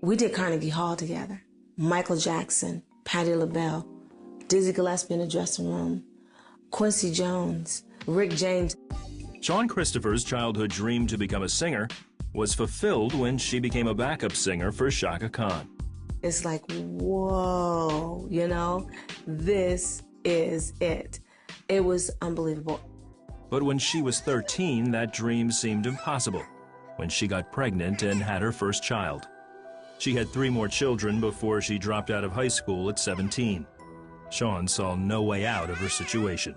We did Carnegie Hall together. Michael Jackson, Patti LaBelle, Dizzy Gillespie in the dressing room, Quincy Jones, Rick James. Shawn Christopher's childhood dream to become a singer was fulfilled when she became a backup singer for Chaka Khan. It's like, whoa, you know, this is it. It was unbelievable. But when she was 13, that dream seemed impossible when she got pregnant and had her first child. She had 3 more children before she dropped out of high school at 17. Shawn saw no way out of her situation.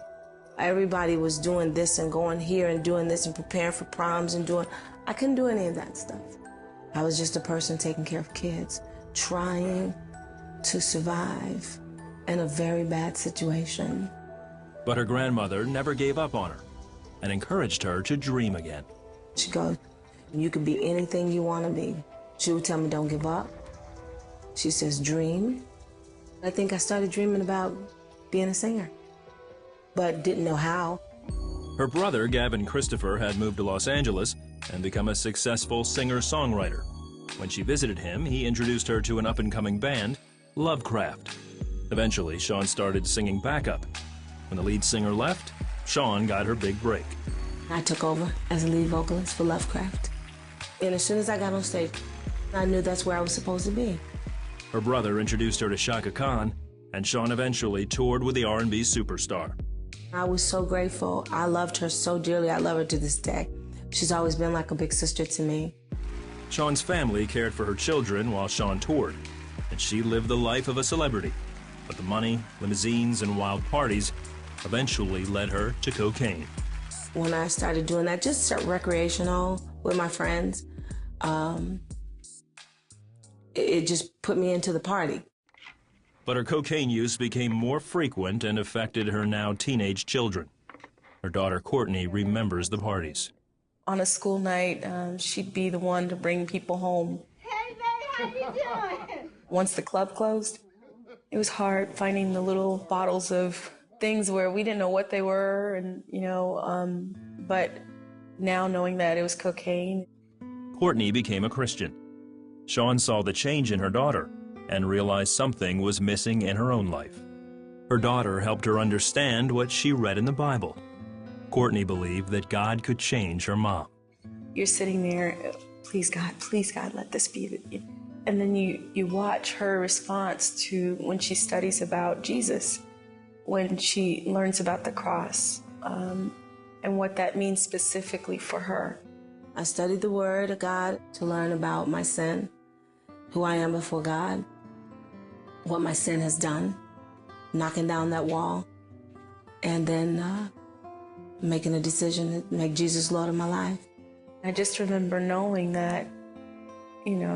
Everybody was doing this and going here and doing this and preparing for proms and doing... I couldn't do any of that stuff. I was just a person taking care of kids, trying to survive in a very bad situation. But her grandmother never gave up on her and encouraged her to dream again. She'd go, you could be anything you want to be. She would tell me, don't give up. She says, dream. I think I started dreaming about being a singer, but didn't know how. Her brother, Gavin Christopher, had moved to Los Angeles and become a successful singer-songwriter. When she visited him, he introduced her to an up-and-coming band, Lovecraft. Eventually, Shawn started singing backup. When the lead singer left, Shawn got her big break. I took over as a lead vocalist for Lovecraft. And as soon as I got on stage, I knew that's where I was supposed to be. Her brother introduced her to Chaka Khan, and Shawn eventually toured with the R&B superstar. I was so grateful. I loved her so dearly. I love her to this day. She's always been like a big sister to me. Shawn's family cared for her children while Shawn toured, and she lived the life of a celebrity. But the money, limousines, and wild parties eventually led her to cocaine. When I started doing that, just recreational with my friends, it just put me into the party. But her cocaine use became more frequent and affected her now teenage children. Her daughter Courtney remembers the parties. On a school night, she'd be the one to bring people home. Hey, baby, how you doing? Once the club closed, it was hard finding the little bottles of things where we didn't know what they were, and but now knowing that it was cocaine. Courtney became a Christian. Shawn saw the change in her daughter and realized something was missing in her own life. Her daughter helped her understand what she read in the Bible. Courtney believed that God could change her mom. You're sitting there, please God, let this be. And then you watch her response to when she studies about Jesus, when she learns about the cross, and what that means specifically for her. I studied the Word of God to learn about my sin, who I am before God, what my sin has done, knocking down that wall, and then making a decision to make Jesus Lord of my life. I just remember knowing that,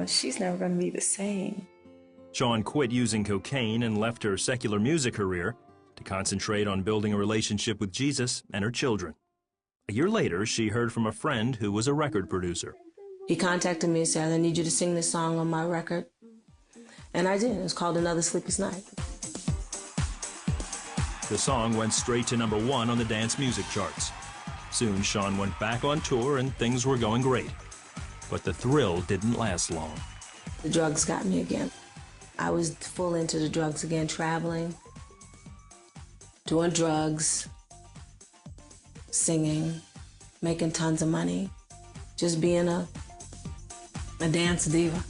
she's never going to be the same. Shawn quit using cocaine and left her secular music career to concentrate on building a relationship with Jesus and her children. A year later, she heard from a friend who was a record producer. He contacted me and said, I need you to sing this song on my record. And I did. It was called Another Sleepless Night. The song went straight to #1 on the dance music charts. Soon, Shawn went back on tour and things were going great. But the thrill didn't last long. The drugs got me again. I was full into the drugs again, traveling, doing drugs, singing, making tons of money, just being a dance diva.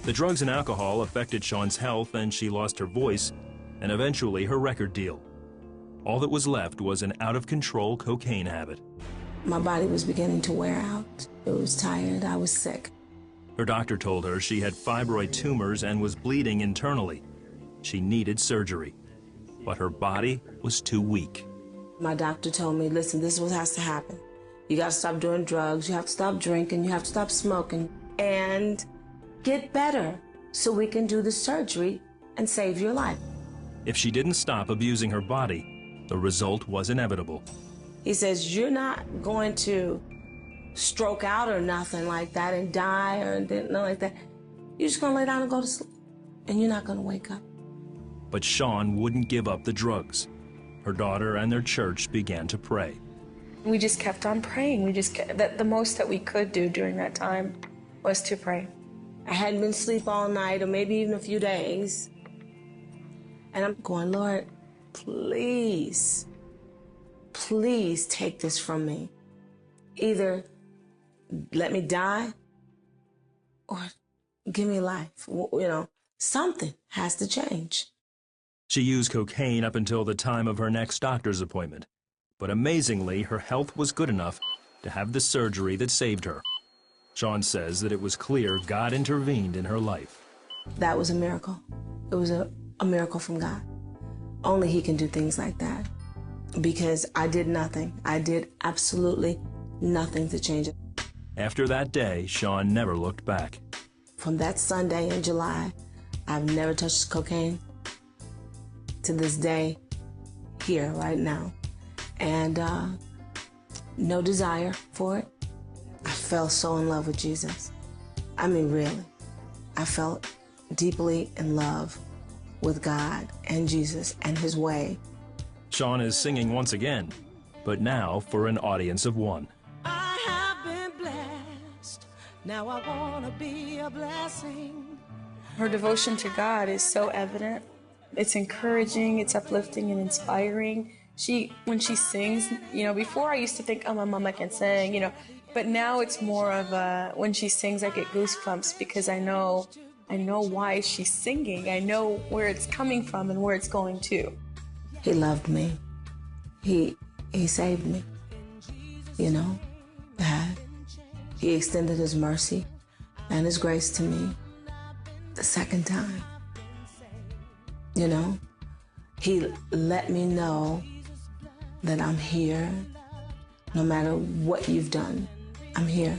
The drugs and alcohol affected Shawn's health, and she lost her voice and eventually her record deal. All that was left was an out-of-control cocaine habit. My body was beginning to wear out. It was tired. I was sick. Her doctor told her she had fibroid tumors and was bleeding internally. She needed surgery, but her body was too weak. My doctor told me, listen, this is what has to happen. You got to stop doing drugs. You have to stop drinking. You have to stop smoking and get better so we can do the surgery and save your life. If she didn't stop abusing her body, the result was inevitable. He says, you're not going to stroke out or nothing like that and die or nothing like that. You're just going to lay down and go to sleep, and you're not going to wake up. But Shawn wouldn't give up the drugs. Her daughter and their church began to pray. We just kept on praying. The most that we could do during that time was to pray. I hadn't been asleep all night or maybe even a few days. And I'm going, Lord, please, please take this from me. Either let me die or give me life. Something has to change. She used cocaine up until the time of her next doctor's appointment. But amazingly, her health was good enough to have the surgery that saved her. Shawn says that it was clear God intervened in her life. That was a miracle. It was a miracle from God. Only He can do things like that. Because I did nothing. I did absolutely nothing to change it. After that day, Shawn never looked back. From that Sunday in July, I've never touched cocaine. To this day, here, right now. And no desire for it. I fell so in love with Jesus. I mean, really. I felt deeply in love with God and Jesus and His way. Shawn is singing once again, but now for an audience of one. I have been blessed. Now I want to be a blessing. Her devotion to God is so evident. It's encouraging, it's uplifting and inspiring. When she sings, before I used to think, oh, my mama can sing, but now it's more of when she sings, I get goosebumps because I know why she's singing. I know where it's coming from and where it's going to. He loved me. He saved me. He extended His mercy and His grace to me the second time. He let me know that I'm here. No matter what you've done, I'm here.